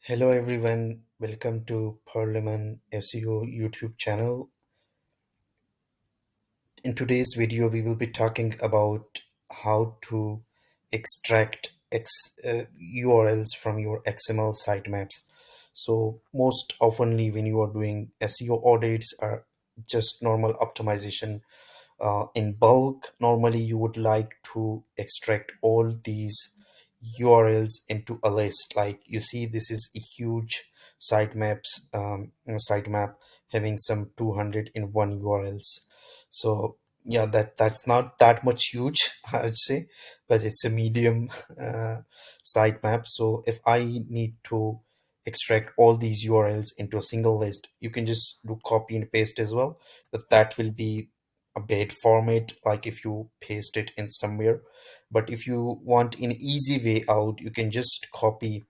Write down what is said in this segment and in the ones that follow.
Hello everyone, welcome to Parliament SEO YouTube channel. In today's video, we will be talking about how to extract URLs from your XML sitemaps. So most oftenly when you are doing SEO audits or just normal optimization in bulk, normally you would like to extract all these URLs into a list. Like you see, this is a huge sitemap having some 201 URLs. So yeah, that's not that much huge, I would say, but it's a medium sitemap. So if I need to extract all these URLs into a single list, you can just do copy and paste as well, but that will be a bad format, like if you paste it in somewhere. But if you want an easy way out, you can just copy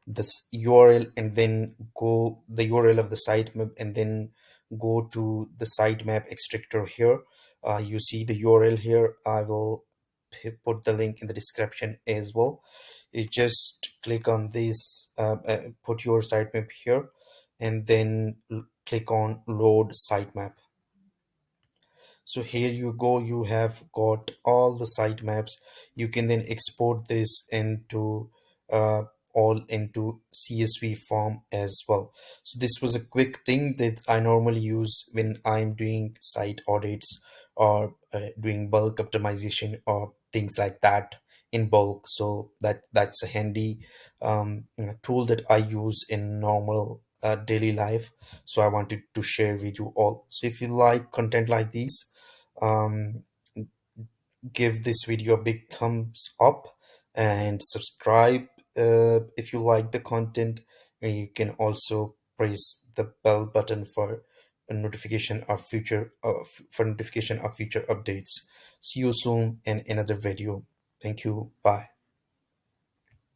this URL and then go the URL of the sitemap and then go to the sitemap extractor here. You see the URL here. I will put the link in the description as well. You just click on this, put your sitemap here, and then click on load sitemap. So here you go, you have got all the sitemaps. You can then export this into all into CSV form as well. So this was a quick thing that I normally use when I'm doing site audits or doing bulk optimization or things like that in bulk. So that's a handy tool that I use in normal daily life. So I wanted to share with you all. So if you like content like these, um, give this video a big thumbs up and subscribe if you like the content, and you can also press the bell button for a notification of future updates. See you soon in another video. Thank you. Bye.